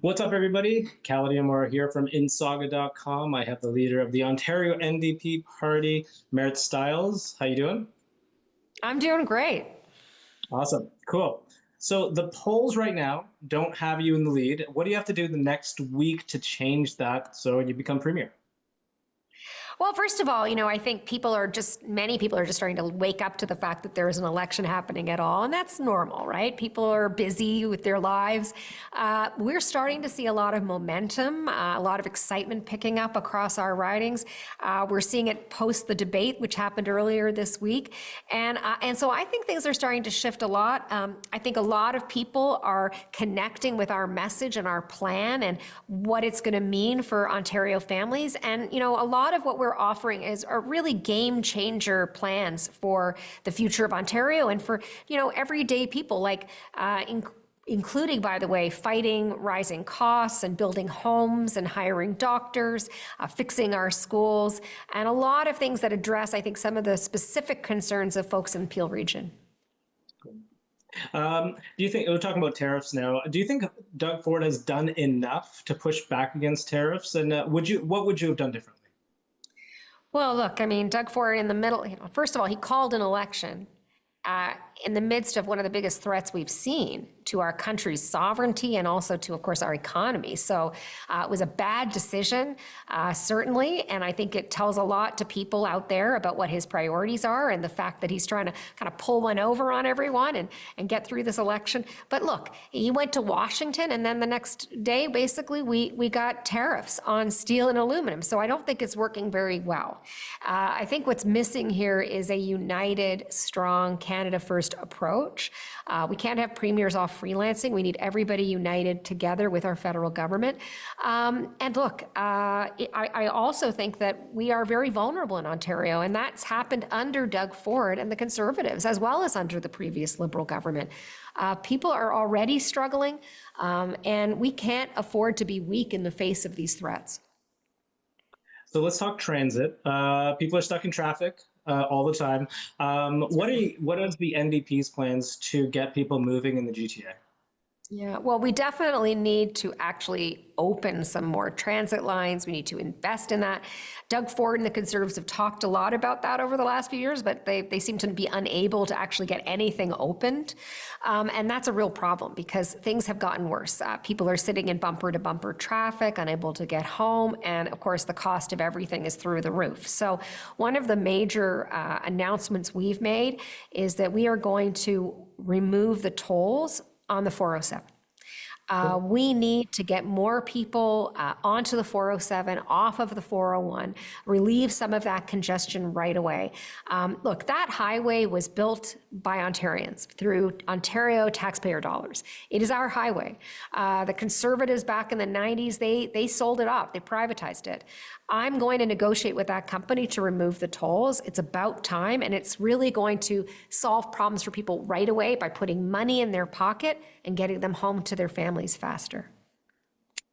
What's up, everybody? Khaled Iwamura here from insaga.com. I have the leader of the Ontario NDP party, Marit Stiles. How you doing? I'm doing great. Awesome. Cool. So the polls right now don't have you in the lead. What do you have to do the next week to change that so you become premier? Well, first of all, I think many people are just starting to wake up to the fact that there is an election happening at all, and that's normal, right? People are busy with their lives. We're starting to see a lot of momentum, a lot of excitement picking up across our ridings. We're seeing it post the debate, which happened earlier this week, and so I think things are starting to shift a lot. I think a lot of people are connecting with our message and our plan and what it's going to mean for Ontario families, and a lot of what we're offering are really game changer plans for the future of Ontario and for everyday people, like including, by the way, fighting rising costs and building homes and hiring doctors, fixing our schools, and a lot of things that address, I think, some of the specific concerns of folks in the Peel region. Do you think, we're talking about tariffs now, do you think Doug Ford has done enough to push back against tariffs? And what would you have done differently? Well, look, I mean, Doug Ford in the middle, first of all, he called an election in the midst of one of the biggest threats we've seen to our country's sovereignty and also to, of course, our economy. So it was a bad decision, certainly, and I think it tells a lot to people out there about what his priorities are and the fact that he's trying to kind of pull one over on everyone and get through this election. But look, he went to Washington, and then the next day, basically, we got tariffs on steel and aluminum. So I don't think it's working very well. I think what's missing here is a united, strong, Canada First approach. We can't have premiers off freelancing. We need everybody united together with our federal government. And look, I also think that we are very vulnerable in Ontario, and that's happened under Doug Ford and the Conservatives, as well as under the previous Liberal government. People are already struggling, and we can't afford to be weak in the face of these threats. So let's talk transit. People are stuck in traffic all the time. What is the NDP's plans to get people moving in the GTA? Yeah, well, we definitely need to actually open some more transit lines. We need to invest in that. Doug Ford and the Conservatives have talked a lot about that over the last few years, but they seem to be unable to actually get anything opened. And that's a real problem because things have gotten worse. People are sitting in bumper-to-bumper traffic, unable to get home, and of course, the cost of everything is through the roof. So one of the major announcements we've made is that we are going to remove the tolls on the 407. We need to get more people onto the 407, off of the 401, relieve some of that congestion right away. Look, that highway was built by Ontarians through Ontario taxpayer dollars. It is our highway. The Conservatives back in the 90s, they sold it off, they privatized it. I'm going to negotiate with that company to remove the tolls. It's about time, and it's really going to solve problems for people right away by putting money in their pocket and getting them home to their families faster.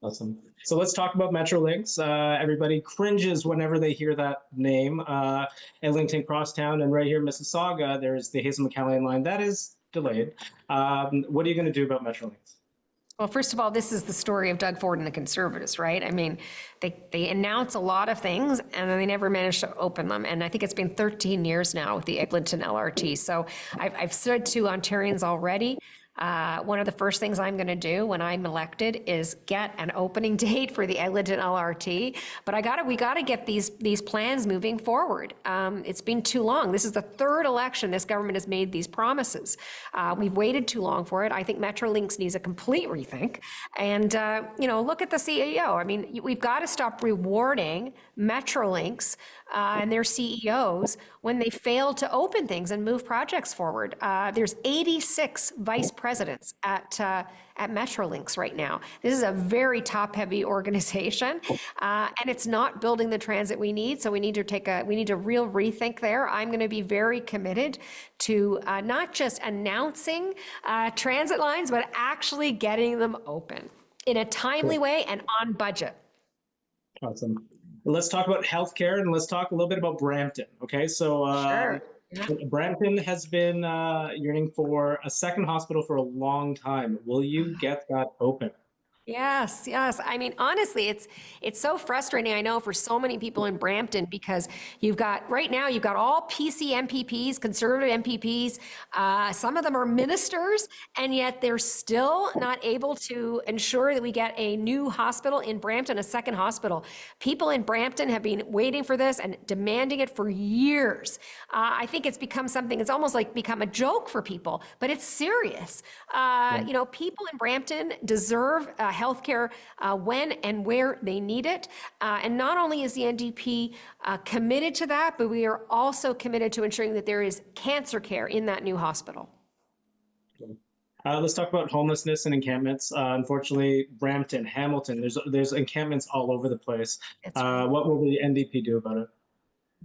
Awesome. So let's talk about Metrolinx. Everybody cringes whenever they hear that name. Eglinton Crosstown, and right here in Mississauga, there's the Hazel McCallion line. That is delayed. What are you going to do about Metrolinx? Well, first of all, this is the story of Doug Ford and the Conservatives, right? I mean, they announce a lot of things and then they never manage to open them. And I think it's been 13 years now with the Eglinton LRT. So I've said to Ontarians already, one of the first things I'm going to do when I'm elected is get an opening date for the Eglinton LRT. But we got to get these plans moving forward. It's been too long. This is the third election this government has made these promises. We've waited too long for it. I think Metrolinx needs a complete rethink. And look at the CEO. I mean, we've got to stop rewarding Metrolinx and their CEOs when they fail to open things and move projects forward. There's 86 vice presidents at Metrolinx right now. This is a very top-heavy organization, and it's not building the transit we need. So we need a real rethink there. I'm going to be very committed to not just announcing transit lines, but actually getting them open in a timely way and on budget. Awesome. Let's talk about healthcare, and let's talk a little bit about Brampton. Okay, so Sure. Yeah. Brampton has been yearning for a second hospital for a long time. Will you get that open? Yes, yes. I mean, honestly, it's so frustrating, I know, for so many people in Brampton because you've got right now you've got all PC MPPs, conservative MPPs. Some of them are ministers, and yet they're still not able to ensure that we get a new hospital in Brampton, a second hospital. People in Brampton have been waiting for this and demanding it for years. I think it's become something. It's almost like become a joke for people, but it's serious. You know, people in Brampton deserve healthcare when and where they need it. And not only is the NDP committed to that, but we are also committed to ensuring that there is cancer care in that new hospital. Let's talk about homelessness and encampments. Unfortunately, Brampton, Hamilton, there's encampments all over the place. That's right. What will the NDP do about it?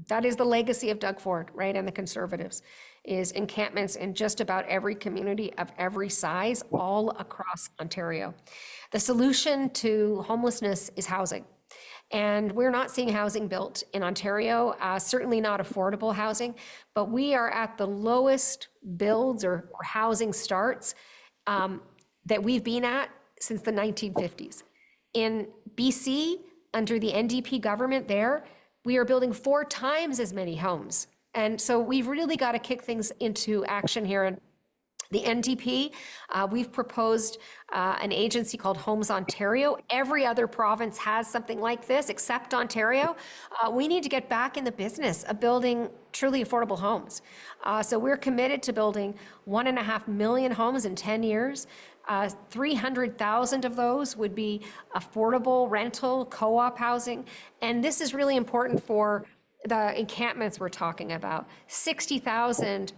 That is the legacy of Doug Ford, right, and the Conservatives, is encampments in just about every community of every size, all across Ontario. The solution to homelessness is housing. And we're not seeing housing built in Ontario, certainly not affordable housing, but we are at the lowest builds or housing starts that we've been at since the 1950s. In BC, under the NDP government there, we are building 4 times as many homes. And so we've really got to kick things into action here. And the NDP, we've proposed an agency called Homes Ontario. Every other province has something like this except Ontario. We need to get back in the business of building truly affordable homes. So we're committed to building 1.5 million homes in 10 years. 300,000 of those would be affordable rental, co-op housing. And this is really important for the encampments we're talking about. 60,000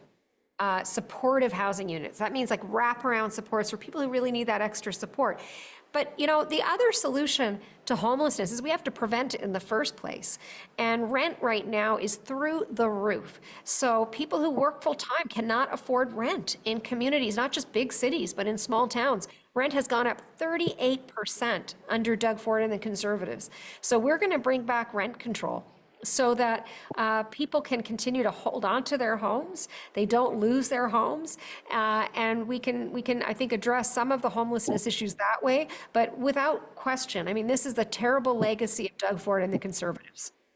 supportive housing units. That means like wraparound supports for people who really need that extra support. But you know, the other solution to homelessness is we have to prevent it in the first place. And rent right now is through the roof. So people who work full time cannot afford rent in communities, not just big cities, but in small towns. Rent has gone up 38% under Doug Ford and the Conservatives. So we're going to bring back rent control so that people can continue to hold on to their homes, they don't lose their homes, and we can, I think, address some of the homelessness issues that way, but without question. I mean, this is the terrible legacy of Doug Ford and the Conservatives.